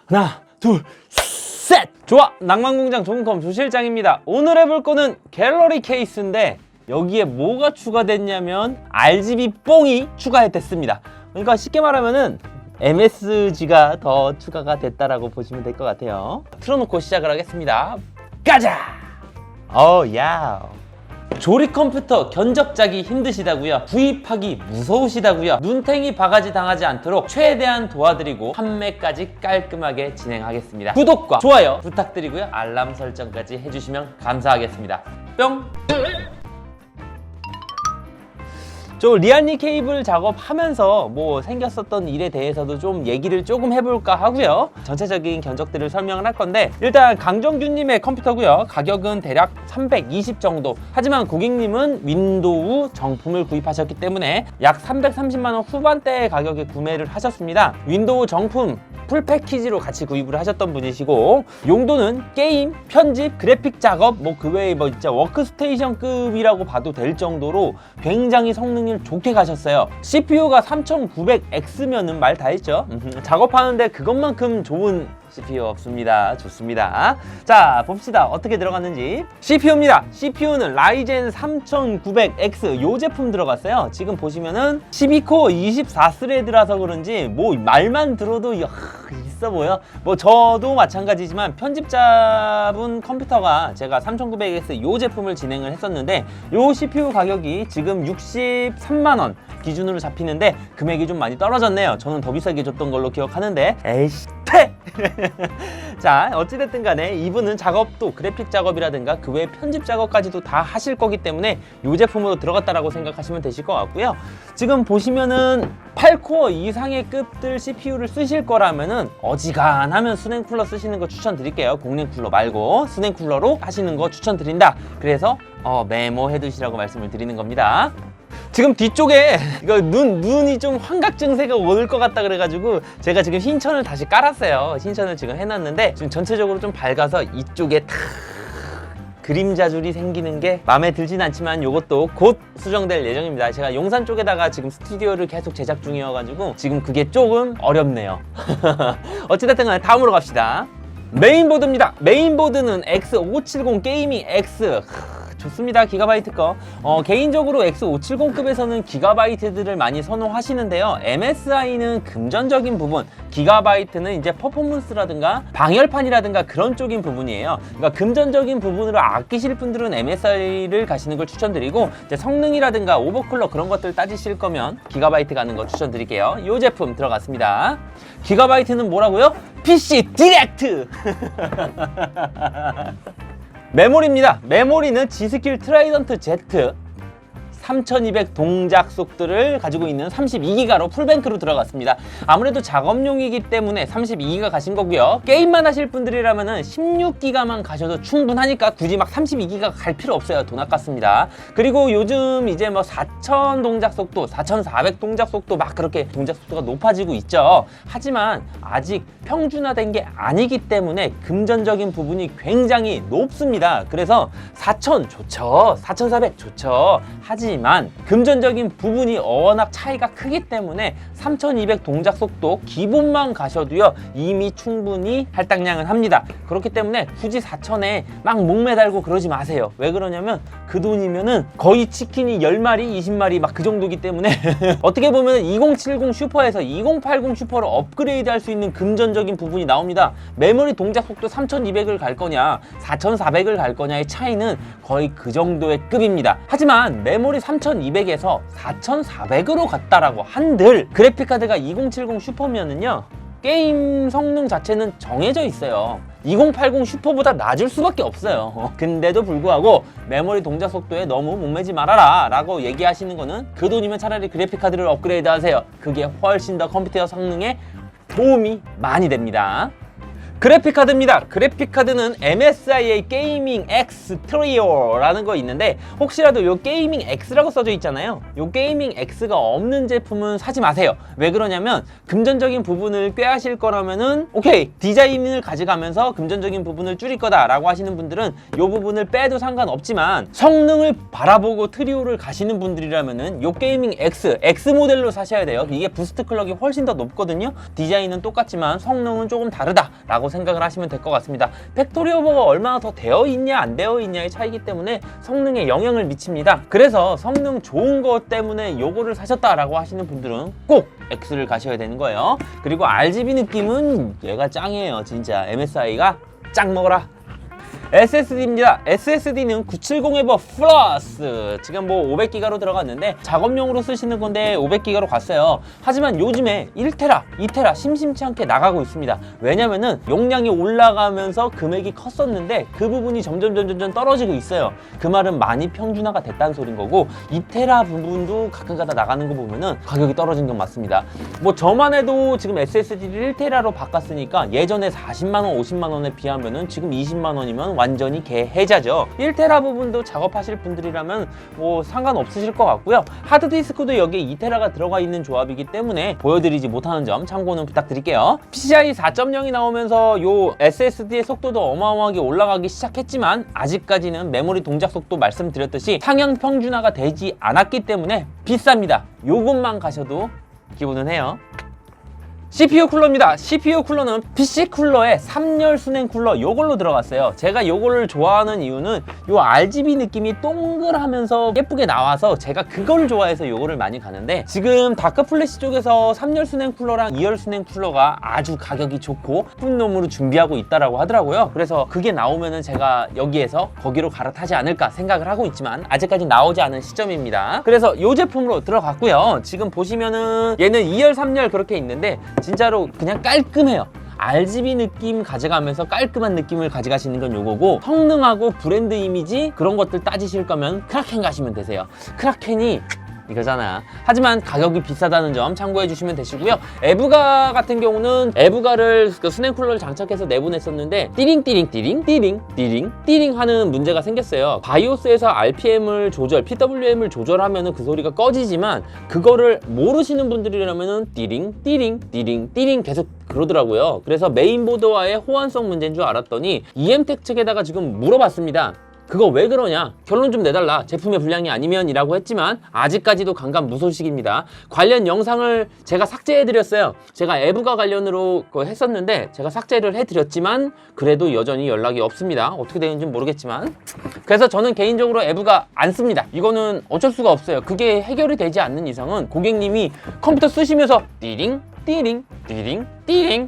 하나, 둘, 셋! 좋아! 낭만공장 좋은컴 조실장입니다. 오늘 해볼 거는 갤러리 케이스인데 여기에 뭐가 추가됐냐면 RGB 뽕이 추가됐습니다. 그러니까 쉽게 말하면은 MSG가 더 추가가 됐다라고 보시면 될 것 같아요. 틀어놓고 시작을 하겠습니다. 가자! 야. 조립 컴퓨터 견적자기 힘드시다고요? 구입하기 무서우시다고요? 눈탱이 바가지 당하지 않도록 최대한 도와드리고 판매까지 깔끔하게 진행하겠습니다. 구독과 좋아요 부탁드리고요. 알람 설정까지 해주시면 감사하겠습니다. 뿅! 저 리알리 케이블 작업하면서 뭐 생겼었던 일에 대해서도 좀 얘기를 조금 해볼까 하고요. 전체적인 견적들을 설명을 할 건데 일단 강정규님의 컴퓨터고요. 가격은 대략 320 정도. 하지만 고객님은 윈도우 정품을 구입하셨기 때문에 약 330만 원 후반대 가격에 구매를 하셨습니다. 윈도우 정품 풀 패키지로 같이 구입을 하셨던 분이시고 용도는 게임, 편집, 그래픽 작업 뭐 그 외에 뭐 진짜 워크스테이션급이라고 봐도 될 정도로 굉장히 성능을 좋게 가셨어요. CPU가 3900X면은 말 다 했죠. 작업하는데 그것만큼 좋은 CPU 없습니다. 좋습니다. 자, 봅시다. 어떻게 들어갔는지. CPU입니다. CPU는 라이젠 3900X 요 제품 들어갔어요. 지금 보시면은 12코어 24스레드라서 그런지 뭐 말만 들어도 있어 보여. 뭐 저도 마찬가지지만 편집자분 컴퓨터가 제가 3900X 요 제품을 진행을 했었는데 요 CPU 가격이 지금 63만 원 기준으로 잡히는데 금액이 좀 많이 떨어졌네요. 저는 더 비싸게 줬던 걸로 기억하는데 에이씨 퇴! 자, 어찌됐든 간에 이분은 작업도 그래픽 작업이라든가 그 외 편집 작업까지도 다 하실 거기 때문에 이 제품으로 들어갔다라고 생각하시면 되실 것 같고요. 지금 보시면은 8코어 이상의 급들 CPU를 쓰실 거라면은 어지간하면 수냉쿨러 쓰시는 거 추천드릴게요. 공랭쿨러 말고 수냉쿨러로 하시는 거 추천드린다. 그래서 메모해 두시라고 말씀을 드리는 겁니다. 지금 뒤쪽에 이거 눈이 좀 환각 증세가 올 것 같다 그래가지고 제가 지금 흰천을 다시 깔았어요. 흰천을 지금 해놨는데 지금 전체적으로 좀 밝아서 이쪽에 탁 그림자줄이 생기는 게 마음에 들진 않지만 이것도 곧 수정될 예정입니다. 제가 용산 쪽에다가 지금 스튜디오를 계속 제작 중이어가지고 지금 그게 조금 어렵네요. 어찌됐든 간에 다음으로 갑시다. 메인보드입니다. 메인보드는 X570 게이밍 X 좋습니다. 기가바이트 거. 개인적으로 X570급에서는 기가바이트들을 많이 선호하시는데요. MSI는 금전적인 부분, 기가바이트는 이제 퍼포먼스라든가 방열판이라든가 그런 쪽인 부분이에요. 그러니까 금전적인 부분으로 아끼실 분들은 MSI를 가시는 걸 추천드리고 이제 성능이라든가 오버클럭 그런 것들 따지실 거면 기가바이트 가는 거 추천드릴게요. 이 제품 들어갔습니다. 기가바이트는 뭐라고요? PC 디렉트! 메모리입니다. 메모리는 G스킬 트라이던트 Z 3200 동작 속도를 가지고 있는 32기가로 풀뱅크로 들어갔습니다. 아무래도 작업용이기 때문에 32기가 가신 거고요. 게임만 하실 분들이라면 16기가만 가셔도 충분하니까 굳이 막 32기가 갈 필요 없어요. 돈 아깝습니다. 그리고 요즘 이제 뭐 4000 동작 속도, 4400 동작 속도 막 그렇게 동작 속도가 높아지고 있죠. 하지만 아직 평준화된 게 아니기 때문에 금전적인 부분이 굉장히 높습니다. 그래서 4000 좋죠. 4400 좋죠. 하지만 금전적인 부분이 워낙 차이가 크기 때문에 3200 동작 속도 기본만 가셔도요 이미 충분히 할당량은 합니다. 그렇기 때문에 굳이 4000에 막 목매달고 그러지 마세요. 왜 그러냐면 그 돈이면은 거의 치킨이 10마리 20마리 막 그 정도기 때문에 어떻게 보면 2070 슈퍼에서 2080 슈퍼로 업그레이드 할 수 있는 금전적인 부분이 나옵니다. 메모리 동작 속도 3200을 갈 거냐 4400을 갈 거냐의 차이는 거의 그 정도의 급입니다. 하지만 메모리 3200에서 4400으로 갔다라고 한들 그래픽카드가 2070 슈퍼면은요 게임 성능 자체는 정해져 있어요. 2080 슈퍼보다 낮을 수밖에 없어요. 근데도 불구하고 메모리 동작 속도에 너무 목매지 말아라 라고 얘기하시는 거는 그 돈이면 차라리 그래픽카드를 업그레이드 하세요. 그게 훨씬 더 컴퓨터 성능에 도움이 많이 됩니다. 그래픽카드입니다. 그래픽카드는 MSI의 게이밍 X 트리오라는 거 있는데 혹시라도 요 게이밍 X라고 써져 있잖아요. 요 게이밍 X가 없는 제품은 사지 마세요. 왜 그러냐면 금전적인 부분을 꾀하실 거라면은 오케이 디자인을 가져가면서 금전적인 부분을 줄일 거다 라고 하시는 분들은 요 부분을 빼도 상관없지만 성능을 바라보고 트리오를 가시는 분들이라면은 요 게이밍 X 모델로 사셔야 돼요. 이게 부스트 클럭이 훨씬 더 높거든요. 디자인은 똑같지만 성능은 조금 다르다 라고 생각을 하시면 될 것 같습니다. 팩토리 오버가 얼마나 더 되어 있냐 안 되어 있냐의 차이기 때문에 성능에 영향을 미칩니다. 그래서 성능 좋은 것 때문에 요거를 사셨다라고 하시는 분들은 꼭 X를 가셔야 되는 거예요. 그리고 RGB 느낌은 얘가 짱이에요. 진짜 MSI가 짱 먹어라. SSD입니다. SSD는 970 에버 플러스 지금 뭐 500기가로 들어갔는데 작업용으로 쓰시는 건데 500기가로 갔어요. 하지만 요즘에 1테라, 2테라 심심치 않게 나가고 있습니다. 왜냐면은 용량이 올라가면서 금액이 컸었는데 그 부분이 점점 떨어지고 있어요. 그 말은 많이 평준화가 됐다는 소린 거고 2테라 부분도 가끔가다 나가는 거 보면은 가격이 떨어진 건 맞습니다. 뭐 저만 해도 지금 SSD를 1테라로 바꿨으니까 예전에 40만원, 50만원에 비하면은 지금 20만원이면 완전히 개해자죠. 1테라 부분도 작업하실 분들이라면 뭐 상관없으실 것 같고요. 하드디스크도 여기에 2테라가 들어가 있는 조합이기 때문에 보여드리지 못하는 점 참고는 부탁드릴게요. PCI 4.0이 나오면서 요 SSD의 속도도 어마어마하게 올라가기 시작했지만 아직까지는 메모리 동작 속도 말씀드렸듯이 상향 평준화가 되지 않았기 때문에 비쌉니다. 요것만 가셔도 기본은 해요. CPU 쿨러입니다. CPU 쿨러는 PC 쿨러에 3열 순행 쿨러 요걸로 들어갔어요. 제가 요거를 좋아하는 이유는 요 RGB 느낌이 동글하면서 예쁘게 나와서 제가 그걸 좋아해서 요거를 많이 가는데 지금 다크 플래시 쪽에서 3열 순행 쿨러랑 2열 순행 쿨러가 아주 가격이 좋고 예쁜 놈으로 준비하고 있다라고 하더라고요. 그래서 그게 나오면은 제가 여기에서 거기로 갈아타지 않을까 생각을 하고 있지만 아직까지 나오지 않은 시점입니다. 그래서 요 제품으로 들어갔고요. 지금 보시면은 얘는 2열 3열 그렇게 있는데 진짜로 그냥 깔끔해요. RGB 느낌 가져가면서 깔끔한 느낌을 가져가시는 건 요거고 성능하고 브랜드 이미지 그런 것들 따지실 거면 크라켄 가시면 되세요. 크라켄이 이거잖아. 하지만 가격이 비싸다는 점 참고해 주시면 되시고요. 에브가 같은 경우는 에브가를 그 순행 쿨러를 장착해서 내보냈었는데 띠링 하는 문제가 생겼어요. 바이오스에서 RPM을 조절, PWM을 조절하면은 그 소리가 꺼지지만 그거를 모르시는 분들이라면은 띠링 계속 그러더라고요. 그래서 메인보드와의 호환성 문제인 줄 알았더니 EM텍 측에다가 지금 물어봤습니다. 그거 왜 그러냐? 결론 좀 내달라. 제품의 불량이 아니면 이라고 했지만 아직까지도 강감무소식입니다. 관련 영상을 제가 삭제해드렸어요. 제가 에브가 관련으로 했었는데 제가 삭제를 해드렸지만 그래도 여전히 연락이 없습니다. 어떻게 되는지 모르겠지만 그래서 저는 개인적으로 에브가 안 씁니다. 이거는 어쩔 수가 없어요. 그게 해결이 되지 않는 이상은 고객님이 컴퓨터 쓰시면서 띠링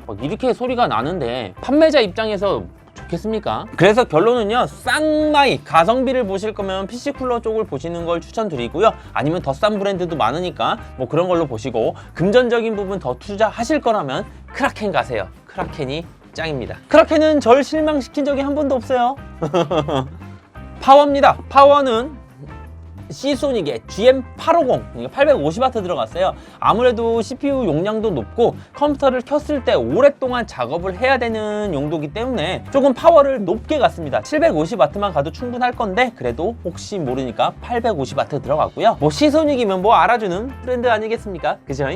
막 이렇게 소리가 나는데 판매자 입장에서 좋겠습니까? 그래서 결론은요, 쌍마이 가성비를 보실 거면 PC 쿨러 쪽을 보시는 걸 추천드리고요. 아니면 더 싼 브랜드도 많으니까 뭐 그런 걸로 보시고 금전적인 부분 더 투자하실 거라면 크라켄 가세요. 크라켄이 짱입니다. 크라켄은 절 실망시킨 적이 한 번도 없어요. 파워입니다. 파워는 시소닉의 GM850 850W 들어갔어요. 아무래도 CPU 용량도 높고 컴퓨터를 켰을 때 오랫동안 작업을 해야 되는 용도이기 때문에 조금 파워를 높게 갔습니다. 750W만 가도 충분할 건데 그래도 혹시 모르니까 850W 들어갔고요. 뭐 시소닉이면 뭐 알아주는 브랜드 아니겠습니까? 그죠?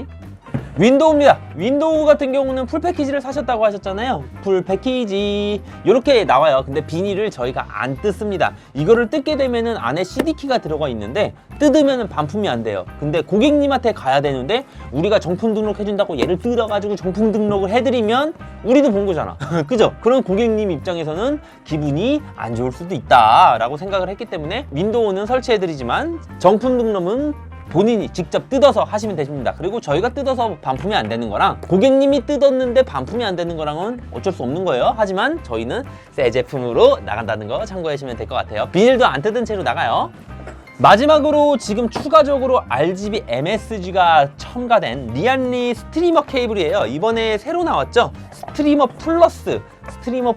윈도우입니다. 윈도우 같은 경우는 풀 패키지를 사셨다고 하셨잖아요. 풀 패키지 이렇게 나와요. 근데 비닐을 저희가 안 뜯습니다. 이거를 뜯게 되면은 안에 CD키가 들어가 있는데 뜯으면은 반품이 안 돼요. 근데 고객님한테 가야 되는데 우리가 정품 등록해준다고 얘를 뜯어가지고 정품 등록을 해드리면 우리도 본 거잖아. 그죠? 그런 고객님 입장에서는 기분이 안 좋을 수도 있다라고 생각을 했기 때문에 윈도우는 설치해드리지만 정품 등록은 본인이 직접 뜯어서 하시면 되십니다. 그리고 저희가 뜯어서 반품이 안 되는 거랑 고객님이 뜯었는데 반품이 안 되는 거랑은 어쩔 수 없는 거예요. 하지만 저희는 새 제품으로 나간다는 거 참고하시면 될 것 같아요. 비닐도 안 뜯은 채로 나가요. 마지막으로 지금 추가적으로 RGB MSG가 첨가된 리안리 스트리머 케이블이에요. 이번에 새로 나왔죠. 스트리머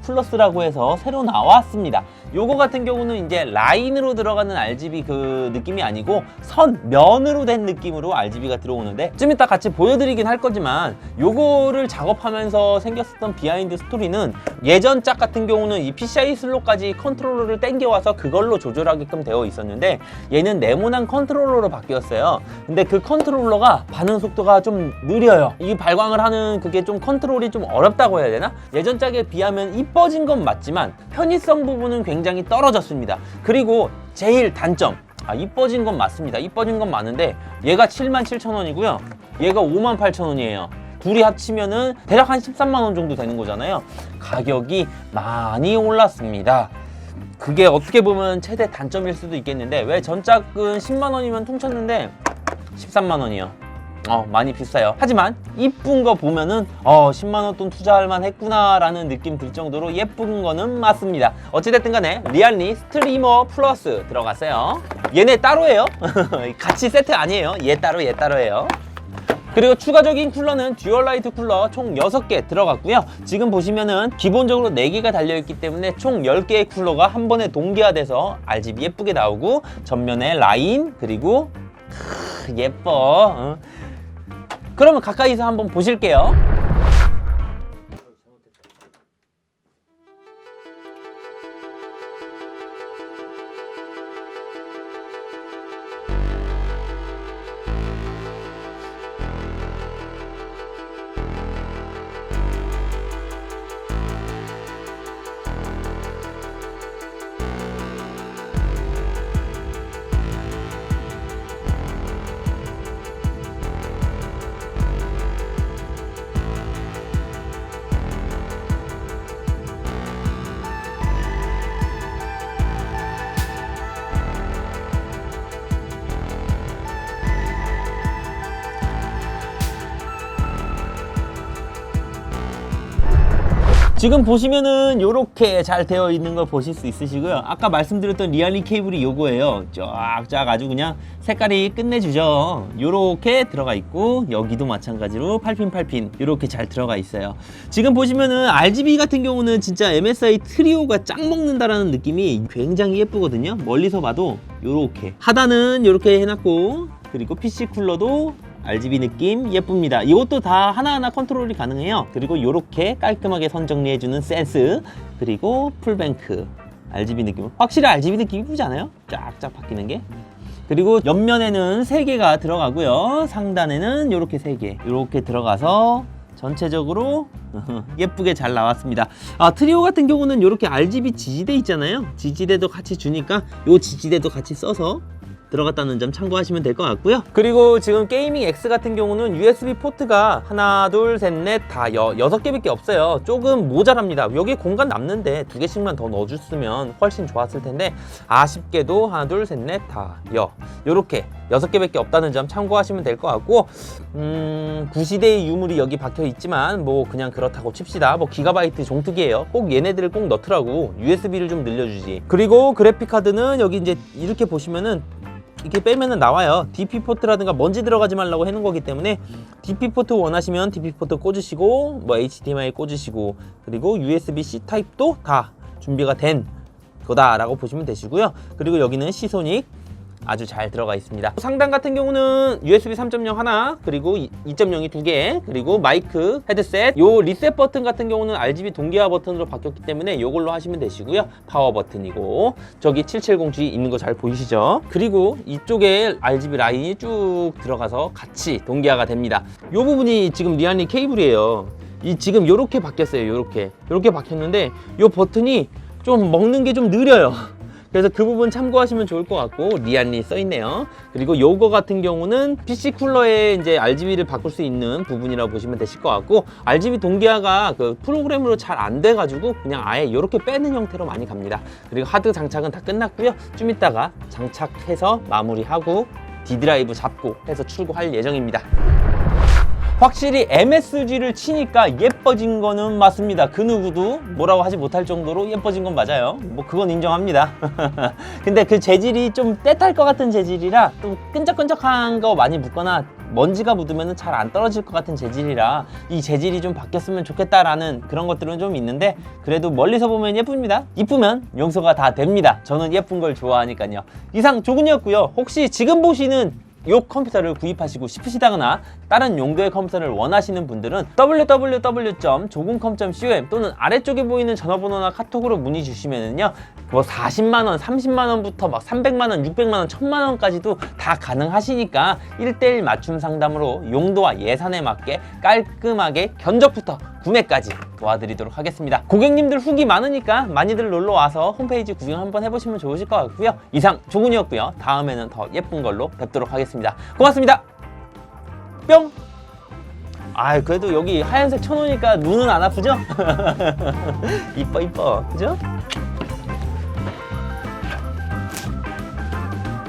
플러스라고 해서 새로 나왔습니다. 요거 같은 경우는 이제 라인으로 들어가는 RGB 그 느낌이 아니고 면으로 된 느낌으로 RGB가 들어오는데 좀 이따 같이 보여드리긴 할 거지만 요거를 작업하면서 생겼었던 비하인드 스토리는 예전 짝 같은 경우는 이 PCI 슬롯까지 컨트롤러를 당겨와서 그걸로 조절하게끔 되어 있었는데 얘는 네모난 컨트롤러로 바뀌었어요. 근데 그 컨트롤러가 반응 속도가 좀 느려요. 이 발광을 하는 그게 좀 컨트롤이 좀 어렵다고 해야 되나? 예전 짝에 비하면 이뻐진 건 맞지만 편의성 부분은 굉장히 떨어졌습니다. 그리고 제일 단점, 이뻐진 건 맞습니다. 이뻐진 건 맞는데 얘가 77,000원이고요 얘가 58,000원이에요 둘이 합치면은 대략 한 13만 원 정도 되는 거잖아요. 가격이 많이 올랐습니다. 그게 어떻게 보면 최대 단점일 수도 있겠는데 왜 전짝은 10만 원이면 퉁쳤는데 13만 원이요. 많이 비싸요. 하지만 이쁜 거 보면은 10만 원 돈 투자할 만 했구나 라는 느낌 들 정도로 예쁜 거는 맞습니다. 어찌됐든 간에 리알리 스트리머 플러스 들어갔어요. 얘네 따로예요. 같이 세트 아니에요. 얘 따로예요. 그리고 추가적인 쿨러는 듀얼라이트 쿨러 총 6개 들어갔고요. 지금 보시면은 기본적으로 4개가 달려있기 때문에 총 10개의 쿨러가 한 번에 동기화돼서 RGB 예쁘게 나오고 전면에 라인 그리고 예뻐. 그러면 가까이서 한번 보실게요. 지금 보시면은 요렇게 잘 되어 있는 걸 보실 수 있으시고요. 아까 말씀드렸던 리알리 케이블이 요거예요. 쫙쫙 아주 그냥 색깔이 끝내주죠. 요렇게 들어가 있고 여기도 마찬가지로 8핀 요렇게 잘 들어가 있어요. 지금 보시면은 RGB 같은 경우는 진짜 MSI 트리오가 짱 먹는다라는 느낌이 굉장히 예쁘거든요. 멀리서 봐도 요렇게 하단은 요렇게 해놨고 그리고 PC 쿨러도 RGB 느낌 예쁩니다. 이것도 다 하나하나 컨트롤이 가능해요. 그리고 이렇게 깔끔하게 선 정리해주는 센스 그리고 풀뱅크 RGB 느낌 확실히 RGB 느낌 이쁘지 않아요? 쫙쫙 바뀌는 게. 그리고 옆면에는 3개가 들어가고요. 상단에는 이렇게 3개 이렇게 들어가서 전체적으로 예쁘게 잘 나왔습니다. 트리오 같은 경우는 이렇게 RGB 지지대 있잖아요. 지지대도 같이 주니까 이 지지대도 같이 써서 들어갔다는 점 참고하시면 될 것 같고요. 그리고 지금 게이밍 X 같은 경우는 USB 포트가 하나, 둘, 셋, 넷, 다 6개밖에 없어요. 조금 모자랍니다. 여기 공간 남는데 2개씩만 더 넣어줬으면 훨씬 좋았을 텐데 아쉽게도 하나, 둘, 셋, 넷, 다 요렇게 6개밖에 없다는 점 참고하시면 될 것 같고 9시대의 유물이 여기 박혀 있지만 뭐 그냥 그렇다고 칩시다. 뭐 기가바이트 종특이에요. 꼭 얘네들을 꼭 넣더라고. USB를 좀 늘려주지. 그리고 그래픽 카드는 여기 이제 이렇게 보시면은 이렇게 빼면은 나와요. DP 포트라든가 먼지 들어가지 말라고 해놓은 거기 때문에 DP 포트 원하시면 DP 포트 꽂으시고 뭐 HDMI 꽂으시고 그리고 USB-C 타입도 다 준비가 된 거다라고 보시면 되시고요. 그리고 여기는 시소닉 아주 잘 들어가 있습니다. 상단 같은 경우는 USB 3.0 하나 그리고 2.0이 2개 그리고 마이크 헤드셋 요 리셋 버튼 같은 경우는 RGB 동기화 버튼으로 바뀌었기 때문에 요걸로 하시면 되시고요. 파워 버튼이고 저기 770G 있는 거 잘 보이시죠? 그리고 이쪽에 RGB 라인이 쭉 들어가서 같이 동기화가 됩니다. 요 부분이 지금 리알리 케이블이에요. 지금 요렇게 바뀌었어요. 요렇게 바뀌었는데 요 버튼이 좀 먹는 게 좀 느려요. 그래서 그 부분 참고하시면 좋을 것 같고 리알리 써있네요. 그리고 요거 같은 경우는 PC 쿨러에 이제 RGB를 바꿀 수 있는 부분이라고 보시면 되실 것 같고 RGB 동기화가 그 프로그램으로 잘 안 돼가지고 그냥 아예 이렇게 빼는 형태로 많이 갑니다. 그리고 하드 장착은 다 끝났고요. 좀 이따가 장착해서 마무리하고 D드라이브 잡고 해서 출고할 예정입니다. 확실히 MSG를 치니까 예뻐진 거는 맞습니다. 그 누구도 뭐라고 하지 못할 정도로 예뻐진 건 맞아요. 뭐 그건 인정합니다. 근데 그 재질이 좀 때탈 것 같은 재질이라 좀 끈적끈적한 거 많이 묻거나 먼지가 묻으면 잘 안 떨어질 것 같은 재질이라 이 재질이 좀 바뀌었으면 좋겠다라는 그런 것들은 좀 있는데, 그래도 멀리서 보면 예쁩니다. 이쁘면 용서가 다 됩니다. 저는 예쁜 걸 좋아하니까요. 이상 조근이었고요. 혹시 지금 보시는 이 컴퓨터를 구입하시고 싶으시다거나 다른 용도의 컴퓨터를 원하시는 분들은 www.조근컴.com 또는 아래쪽에 보이는 전화번호나 카톡으로 문의 주시면은요, 뭐 40만원, 30만원부터 막 300만원, 600만원, 1000만원까지도 다 가능하시니까 1:1 맞춤 상담으로 용도와 예산에 맞게 깔끔하게 견적부터 구매까지 도와드리도록 하겠습니다. 고객님들 후기 많으니까 많이들 놀러와서 홈페이지 구경 한번 해보시면 좋으실 것 같고요. 이상 조근이었고요. 다음에는 더 예쁜 걸로 뵙도록 하겠습니다. 고맙습니다. 뿅! 아, 그래도 여기 하얀색 쳐놓으니까 눈은 안 아프죠? 이뻐 이뻐, 그죠?